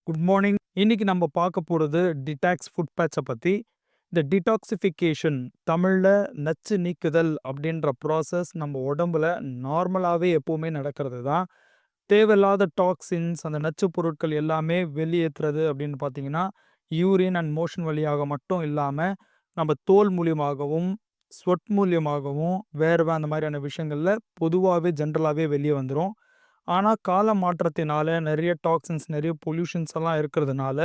Good morning. இன்னைக்கு நம்ம பார்க்க போறது டிடாக்ஸ் ஃபுட் பேட்ச பத்தி. இந்த டிடாக்சிஃபிகேஷன் தமிழ்ல நச்சு நீக்குதல் அப்படின்ற ப்ராசஸ் நம்ம உடம்புல நார்மலாவே எப்பவுமே நடக்கிறது தான். தேவையில்லாத டாக்ஸின்ஸ், அந்த நச்சு பொருட்கள் எல்லாமே வெளியேத்துறது அப்படின்னு பார்த்தீங்கன்னா, யூரின் அண்ட் மோஷன் வழியாக மட்டும் இல்லாம, நம்ம தோல் மூலியமாகவும், ஸ்வெட் மூலியமாகவும், வேர்வை அந்த மாதிரியான விஷயங்கள்ல பொதுவாவே ஜென்ரலாவே வெளிய வந்துரும். ஆனா, கால மாற்றத்தினால நெறைய டாக்சின்ஸ், நெறைய பொல்யூஷன்ஸ் எல்லாம் இருக்கிறதுனால,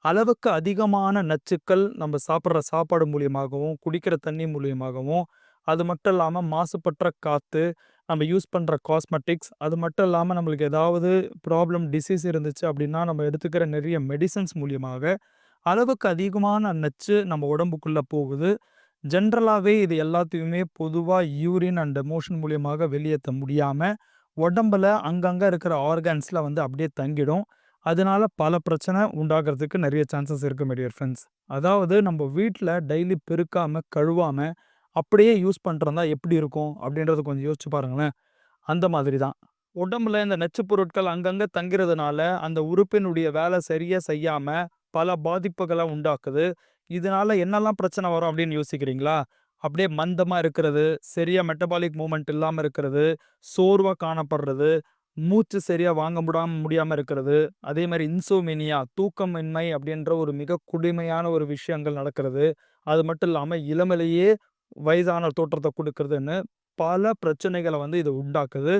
அளவுக்கு அதிகமான நச்சுக்கள் நம்ம சாப்பிடுற சாப்பாடு மூலியமாகவும், குடிக்கிற தண்ணி மூலியமாகவும், அது மட்டும் இல்லாம மாசுபற்ற காத்து, நம்ம யூஸ் பண்ற காஸ்மெட்டிக்ஸ், அது மட்டும் இல்லாம நம்மளுக்கு ஏதாவது ப்ராப்ளம், டிசீஸ் இருந்துச்சு அப்படின்னா, நம்ம எடுத்துக்கிற நெறைய மெடிசின்ஸ் மூலியமாக, அளவுக்கு அதிகமான நச்சு நம்ம உடம்புக்குள்ள போகுது. ஜென்ரலாவே இது எல்லாத்தையுமே பொதுவா யூரின் அண்ட் மோஷன் மூலியமாக வெளியேத்த முடியாம, உடம்புல அங்கங்க இருக்கிற ஆர்கான்ஸ்ல வந்து அப்படியே தங்கிடும். அதனால பல பிரச்சனை உண்டாகுறதுக்கு நெறைய சான்சஸ் இருக்கு மை டியர் ஃபிரெண்ட்ஸ். அதாவது நம்ம வீட்ல டெய்லி பெருக்காம, கழுவாம அப்படியே யூஸ் பண்றதா எப்படி இருக்கும்? அப்படின்றத கொஞ்சம் யோசிச்சு பாருங்களேன். அந்த மாதிரி தான். உடம்புல இந்த நச்சுப் பொருட்கள் அங்கங்க தங்கிறதுனால, அந்த உறுப்பினுடைய வேலை சரியா செய்யாம, பல பாதிப்புகள உண்டாக்குது. இதனால என்னல்லாம் பிரச்சனை வரும் அப்படின்னு யோசிக்கிறீங்களா? அப்படியே மந்தமா இருக்கிறது, சரியா மெட்டபாலிக் மூவ்மெண்ட் இல்லாம இருக்கிறது, சோர்வா காணப்படுறது, மூச்சு சரியா வாங்க முடியாம இருக்கிறது, அதே மாரி இன்சோம்னியா தூக்கமின்மை அப்படின்ற ஒரு மிக கொடுமையான ஒரு விஷயங்கள் நடக்கிறது. அது மட்டும் இல்லாம இளமையிலேயே வயதான தோற்றத்த குடுக்கிறதுன்னு பல பிரச்சனைகள வந்து இது உண்டாக்குது.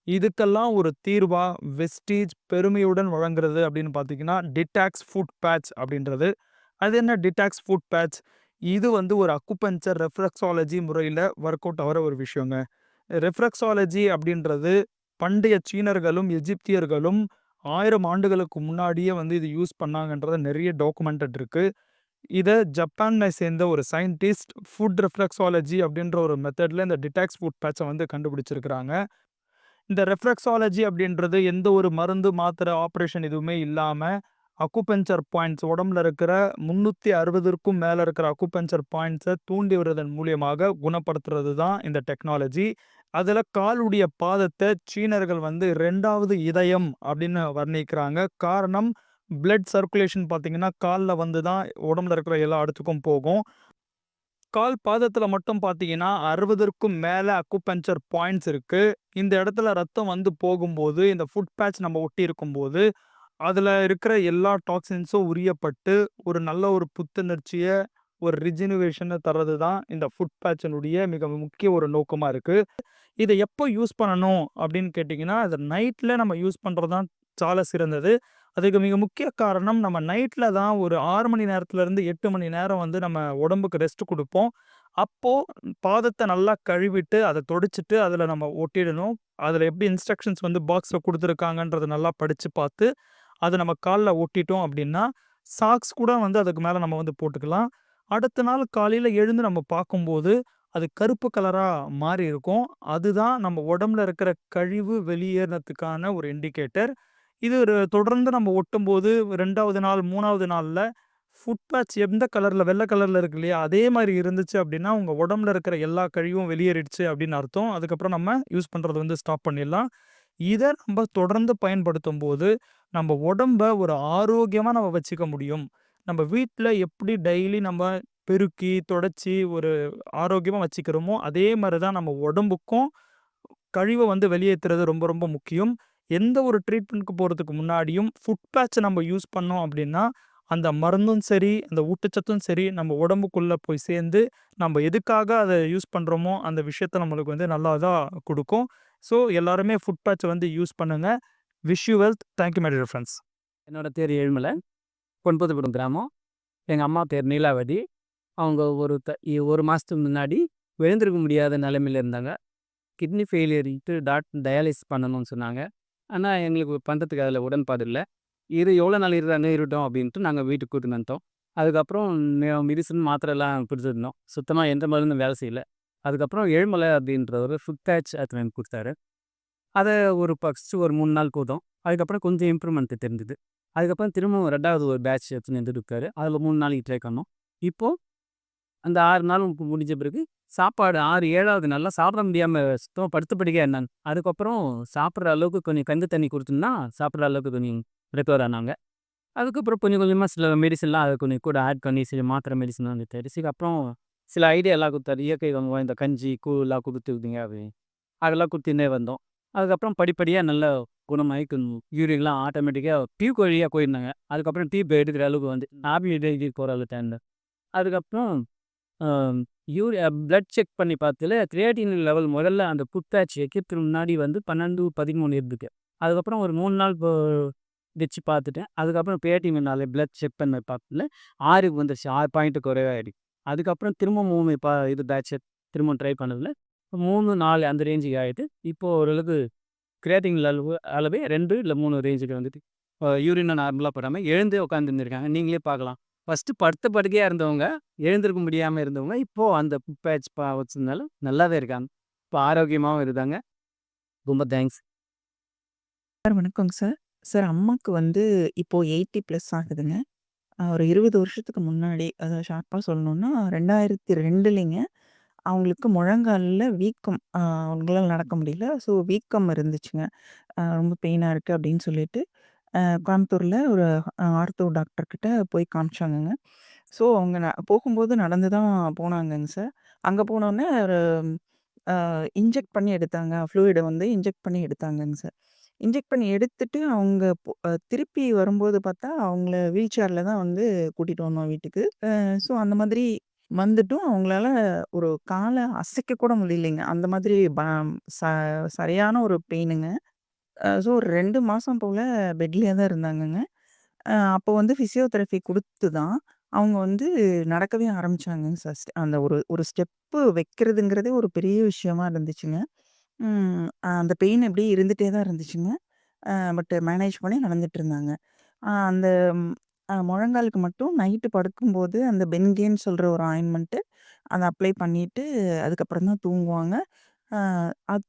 இதுக்கெல்லாம் ஒரு தீர்வா வெஸ்டீஜ் பெருமையுடன் வழங்குறது அப்படின்னு பார்த்தீங்கன்னா, டிடாக்ஸ் ஃபுட் பேட்ச் அப்படின்றது. அது என்ன டிடாக்ஸ் ஃபுட் பேட்ச்? இது வந்து ஒரு அக்குபஞ்சர் ரெஃப்ளெக்ஸாலஜி முறையில ஒர்க் அவுட் ஆகுற ஒரு விஷயங்க. ரெஃப்ளெக்ஸாலஜி அப்படின்றது பண்டைய சீனர்களும், எகிப்தியர்களும் 1000 ஆண்டுகளுக்கு முன்னாடியே வந்து இது யூஸ் பண்ணாங்கன்றது நெறைய டாக்குமெண்டட் இருக்கு. இத ஜப்பானை சேர்ந்த ஒரு சயின்டிஸ்ட் ஃபுட் ரெஃப்ளெக்ஸாலஜி அப்படின்ற ஒரு மெத்தட்ல இந்த டிடாக்ஸ் ஃபுட் பேட்ச வந்து கண்டுபிடிச்சிருக்கிறாங்க. இந்த ரெஃப்ளெக்ஸாலஜி அப்படின்றது எந்த ஒரு மருந்து, மாத்திரை, ஆப்பரேஷன் எதுவுமே இல்லாம, அக்குபஞ்சர் பாயிண்ட்ஸ் உடம்புல இருக்கிற 360ற்கும் மேல இருக்கிற அக்குபஞ்சர் பாயிண்ட்ஸ தூண்டி விடுறதன் மூலியமாக குணப்படுத்துறது தான் இந்த டெக்னாலஜி. அதுல காலுடைய பாதத்த சீனர்கள் வந்து 2வது இதயம் அப்படின்னு வர்ணிக்கிறாங்க. காரணம் பிளட் சர்க்குலேஷன் பார்த்தீங்கன்னா, கால்ல வந்து தான் உடம்புல இருக்கிற எல்லா இடத்துக்கும் போகும். கால் பாதத்துல மட்டும் பார்த்தீங்கன்னா, 60ற்கும் மேல அக்குபஞ்சர் பாயிண்ட்ஸ் இருக்கு. இந்த இடத்துல ரத்தம் வந்து போகும்போது, இந்த ஃபுட் பேட்ச் நம்ம ஒட்டி இருக்கும்போது, அதுல இருக்கிற எல்லா டாக்ஸின்ஸும் உரியப்பட்டு, ஒரு நல்ல ஒரு புத்துணர்ச்சிய, ஒரு ரிஜெனரேஷன தர்றது தான் இந்த ஃபுட் பேட்ச்சினுடைய மிக முக்கிய ஒரு நோக்கமா இருக்கு. இத எப்போ யூஸ் பண்ணணும் அப்படின்னு கேட்டீங்கன்னா, அத நைட்ல நம்ம யூஸ் பண்றது தான் சால சிறந்தது. அதுக்கு மிக முக்கிய காரணம் நம்ம நைட்ல தான் ஒரு 6 மணி நேரத்திலிருந்து 8 மணி நேரம் வந்து நம்ம உடம்புக்கு ரெஸ்ட் குடுப்போம். அப்போ பாதத்த நல்லா கழுவிட்டு, அத தொடச்சுட்டு அதுல நம்ம ஒட்டிடணும். அதுல எப்படி இன்ஸ்ட்ரக்ஷன்ஸ் வந்து பாக்ஸ்ல குடுத்துருக்காங்கன்றத நல்லா படிச்சு பார்த்து, அத நம்ம கால்ல ஒட்டிட்டோம் அப்படின்னா, சாக்ஸ் கூட வந்து அதுக்கு மேல நம்ம வந்து போட்டுக்கலாம். அடுத்த நாள் காலையில எழுந்து நம்ம பார்க்கும்போது, அது கருப்பு கலரா மாறி இருக்கும். அதுதான் நம்ம உடம்புல இருக்கிற கழிவு வெளியேறதுக்கான ஒரு இண்டிகேட்டர். இது ஒரு தொடர்ந்து நம்ம ஒட்டும்போது 2வது நாள், 3வது நாள்ல ஃபுட் பேட்ச் எந்த கலர்ல வெள்ள கலர்ல இருக்கு இல்லையா? அதே மாரி இருந்துச்சு அப்டின்னா, உங்க உடம்புல இருக்கிற எல்லா கழிவும் வெளியேறிடுச்சு அப்டின்னு அர்த்தம். அதுக்கப்புறம் நம்ம யூஸ் பண்றத வந்து ஸ்டாப் பண்ணிடலாம். இத நம்ம தொடர்ந்து பயன்படுத்தும்போது, நம்ம உடம்ப ஒரு ஆரோக்கியமா நம்ம வச்சுக்க முடியும். நம்ம வீட்ல எப்படி டெய்லி நம்ம பெருக்கி, தொடச்சு ஒரு ஆரோக்கியமா வச்சுக்கிறோமோ, அதே மாரி தான் நம்ம உடம்புக்கும் கழிவ வந்து வெளியேத்துறது ரொம்ப ரொம்ப முக்கியம். எந்த ஒரு ட்ரீட்மெண்ட்க்கு போறதுக்கு முன்னாடியும் ஃபுட் பேட்ச நம்ம யூஸ் பண்ணோம் அப்டின்னா, அந்த மருந்தும் சரி, அந்த ஊட்டச்சத்தும் சரி, நம்ம உடம்புக்குள்ள போய் சேர்ந்து, நம்ம எதுக்காக அத யூஸ் பண்றோமோ, அந்த விஷயத்த நம்மளுக்கு வந்து நல்லா தான் குடுக்கும். ஸோ எல்லாருமே ஃபுட் பேட்ச வந்து யூஸ் பண்ணுங்க. Wish you wealth. Thank you my dear friends. என்னோட பேர் ஏழுமலை. பொன்புதபுரம் கிராமம். எங்க அம்மா பேர் நீலாவதி. அவங்க ஒரு மாசத்துக்கு முன்னாடி எழுந்திருக்க முடியாத நிலைமையில இருந்தாங்க. கிட்னி ஃபெயிலியர்ன்ட்டு டயாலிசிஸ் பண்ணணும்னு சொன்னாங்க. ஆனா, எங்களுக்கு பண்றதுக்கு அதில உடன்பாடு இல்ல. எவ்வளோ நாள் இருறாங்க இருக்கட்டும் அப்படின்ட்டு நாங்க வீட்டுக்கு கூட்டின்னு வந்துட்டோம். அதுக்கப்புறம் மெடிசின், மாத்திரைலாம் குடுத்துருந்தோம். சுத்தமா எந்த மருந்தும் வேலை செய்யல. அதுக்கப்புறம் ஏழுமலை அப்படின்றவரு ஃபுட் பேட்ச் எடுத்துன்னு வந்து குடுத்தாரு. அத ஃபர்ஸ்ட்டு ஒரு 3 நாள் போதும். அதுக்கப்புறம் கொஞ்சம் இம்ப்ரூவ்மெண்ட் தெரிஞ்சது. அதுக்கப்புறம் திரும்பவும் 2வது ஒரு பேட்ச் எடுத்துன்னு வந்து இருக்காரு. அதில 3 நாளைக்கு ட்ரை பண்ணோம். இப்போ அந்த 6 நாள் முடிஞ்ச பிறகு சாப்பாடு 6, 7வது நாள்ல சாப்பிட முடியாம சுத்தமா படுத்த படுக்கையா இருந்தாங்க. அதுக்கப்புறம் சாப்பிடுற அளவுக்கு கொஞ்சம் கஞ்சி தண்ணி குடுத்தோம்னா, சாப்பிடுற அளவுக்கு கொஞ்சம் ரெக்கவர் ஆனாங்க. அதுக்கப்புறம் கொஞ்சம் கொஞ்சமா சில மெடிசின்லாம் அத கொஞ்சம் கூட ஆட் பண்ணி சில மாத்திரை மெடிசின்லாம் வந்து தயாரிச்சு, அப்புறம் சில ஐடியாலாம் குடுத்தாரு. இயற்கை உணவா இந்த கஞ்சி, கூழ்லாம் குடுத்துருந்தீங்க அப்படின்னு. அதெல்லாம் குடுத்துன்னே வந்தோம். அதுக்கப்புறம் படிப்படியா நல்லா குணமாயி யூரின்லாம் ஆட்டோமேட்டிக்கா டியூப் வழியா போயிருந்தாங்க. அதுக்கப்புறம் டியூப் எடுக்கிற அளவுக்கு வந்து ஆவிய எழுதிட்டு போற அளவுக்கு இருந்தேன். அதுக்கப்புறம் அ பிளட் செக் பண்ணி பார்த்ததுல கிரியேட்டினின் லெவல் முதல்ல அந்த ஃபுட் பேட்ச் வைக்கிறதுக்கு முன்னாடி வந்து 12, 13 இருந்துக்கு. அதுக்கப்புறம் ஒரு 3 நாள் வச்சு பார்த்துட்டேன். அதுக்கப்புறம் கிரியேட்டினினால பிளட் செக் பண்ண பார்த்ததுல 6க்கு வந்துருச்சு. 6 பாயிண்ட் குறைவாயிடுச்சு. அதுக்கப்புறம் திரும்ப 3 இது பேட்ச் திரும்ப ட்ரை பண்ணதுல 3, 4 அந்த ரேஞ்சுக்கு ஆயிட்டு, இப்போ ஓரளவுக்கு கிரியேட்டின் அளவே 2 இல்ல 3 ரேஞ்சுக்கு வந்துட்டு, யூரினும் நார்மலா போடாம எழுந்தே உட்காந்துருந்துருக்காங்க. நீங்களே பார்க்கலாம். ஃபர்ஸ்ட்டு படுத்த படுக்கையா இருந்தவங்க, எழுந்திருக்க முடியாம இருந்தவங்க, இப்போ அந்த பேட்ச் வச்சதுனால நல்லாவே இருக்காங்க. இப்போ ஆரோக்கியமாவும் இருந்தாங்க. ரொம்ப தேங்க்ஸ். சார் வணக்கங்க சார். சார் அம்மாக்கு வந்து இப்போ 80 ப்ளஸ் ஆகுதுங்க. ஒரு 20 வருஷத்துக்கு முன்னாடி அதாவது ஷார்ப்பா சொல்லணும்னா 2002லிங்க அவங்களுக்கு முழங்கால்ல வீக்கம். அவங்களால நடக்க முடியல. ஸோ வீக்கம் இருந்துச்சுங்க. ரொம்ப பெயினா இருக்கு அப்படின்னு சொல்லிட்டு, கோயம்புத்தூர்ல ஒரு ஆர்த்தோ டாக்டர் கிட்ட போய் காமிச்சாங்கங்க. ஸோ அவங்க போகும்போது நடந்து தான் போனாங்கங்க சார். அங்க போனோனே ஒரு இன்ஜெக்ட் பண்ணி எடுத்தாங்க. ஃப்ளூயிட வந்து இன்ஜெக்ட் பண்ணி எடுத்தாங்கங்க சார். இன்ஜெக்ட் பண்ணி எடுத்துட்டு அவங்க திருப்பி வரும்போது பார்த்தா, அவங்கள வீல் சேர்ல தான் வந்து கூட்டிட்டு வந்தோம் வீட்டுக்கு. ஸோ அந்த மாதிரி வந்துட்டும் அவங்களால ஒரு கால அசைக்க கூட முடியலைங்க. அந்த மாதிரி ச சரியான ஒரு பெயினுங்க. ஸோ ஒரு 2 மாசம் போல பெட்லயே தான் இருந்தாங்கங்க. அப்போ வந்து ஃபிசியோதெரபி குடுத்து தான் அவங்க வந்து நடக்கவே ஆரம்பிச்சாங்கங்க சார். அந்த ஒரு ஒரு ஸ்டெப்பு வைக்கிறதுங்கிறதே ஒரு பெரிய விஷயமா இருந்துச்சுங்க. அந்த பெயின் எப்படியே இருந்துட்டே தான் இருந்துச்சுங்க. பட் மேனேஜ் பண்ணி நடந்துட்டுருந்தாங்க. அந்த முழங்காலுக்கு மட்டும் நைட்டு படுக்கும்போது அந்த பென்கேன்னு சொல்ற ஒரு ஆயின்மென்ட்டு அத அப்ளை பண்ணிட்டு அதுக்கப்புறம் தான் தூங்குவாங்க. அ அது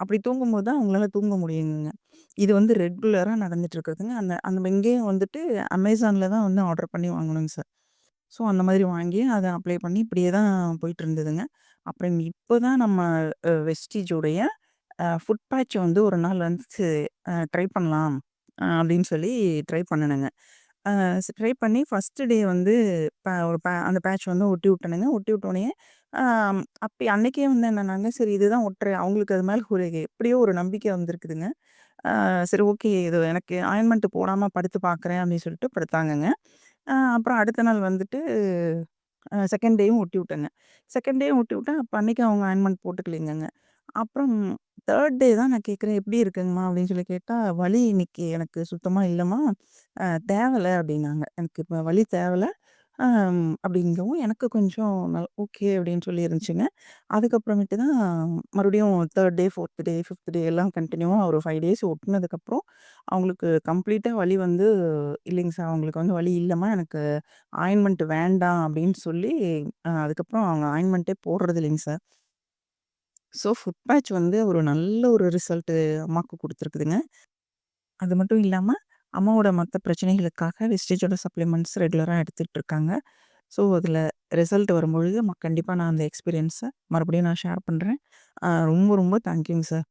அப்படி தூங்கும்போது தான் அவங்களால தூங்க முடியுங்கங்க. இது வந்து ரெகுலரா நடந்துட்டு இருக்குதுங்க. அந்த அந்த வெந்தயம் வந்துட்டு அமேசான்ல தான் வந்து ஆர்டர் பண்ணி வாங்கணுங்க சார். ஸோ அந்த மாதிரி வாங்கி அத அப்ளை பண்ணி இப்படியே தான் போயிட்டு இருந்ததுங்க. அப்புறம் இப்ப தான் நம்ம வெஸ்டிஜோடைய ஃபுட் பேட்ச் வந்து ஒரு நாள் வந்து ட்ரை பண்ணலாம் அப்படின்னு சொல்லி ட்ரை பண்ணுனேங்க. ட்ரை பண்ணி ஃபர்ஸ்ட் டே வந்து ஒரு அந்த பேட்ச் வந்து ஒட்டி விட்டேனுங்க. ஒட்டி விட்டோனயே, அன்னைக்கே வந்து என்னன்னாங்க, சரி இதுதான் ஒட்டுறேன். அவங்களுக்கு அது மேல ஒரு எப்படியோ ஒரு நம்பிக்கை வந்திருக்குதுங்க. சரி ஓகே இது எனக்கு ஆயின்மென்ட் போடாம படுத்து பார்க்குறேன் அப்படின்னு சொல்லிட்டு படுத்தாங்கங்க. அப்புறம் அடுத்த நாள் வந்துட்டு 2ண்ட் டேயும் ஒட்டி விட்டேங்க. 2ண்ட் டேயும் ஒட்டி விட்டேன். அப்ப அன்னைக்கு அவங்க ஆயின்மென்ட் போட்டுக்கலைங்கங்க. அப்புறம் 3ர்ட் டே தான் நான் கேட்குறேன், "எப்படி இருக்குங்கம்மா?" அப்படின்னு சொல்லி கேட்டா, "வலி இன்னைக்கு எனக்கு சுத்தமா இல்லம்மா. தேவல" அப்படின்னாங்க. "எனக்கு இப்ப வலி தேவல." அப்படிங்கவும் எனக்கு கொஞ்சம் ஓகே அப்படின்னு சொல்லி இருந்துச்சுங்க. அதுக்கப்புறமேட்டு தான் மறுபடியும் 3ர்ட் டே, 4த் டே, 5த் டே எல்லாம் கன்டினியூவா ஒரு 5 டேஸ் ஒட்டுனதுக்கப்புறம், அவங்களுக்கு கம்ப்ளீட்டா வலி வந்து, "இல்லைங்க சார், அவங்களுக்கு வந்து வலி இல்லம்மா. எனக்கு ஆயின்மென்ட் வேண்டாம்." அப்படின்னு சொல்லி, அதுக்கப்புறம் அவங்க ஆயின்மென்ட்டே போடுறது இல்லைங்க சார். ஸோ ஃபுட் பேட்ச் வந்து ஒரு நல்ல ஒரு ரிசல்ட் அம்மாக்கு குடுத்துருக்குதுங்க. அது மட்டும் இல்லாம, அம்மாவோட மத்த பிரச்சனைகளுக்காக வெஸ்டேஜோட சப்ளிமெண்ட்ஸ் ரெகுலரா எடுத்துட்டு இருக்காங்க. ஸோ அதில ரிசல்ட் வரும்பொழுது கண்டிப்பா நான் அந்த எக்ஸ்பீரியன்ஸ மறுபடியும் நான் ஷேர் பண்றேன். ரொம்ப ரொம்ப தேங்க்யூங்க சார்.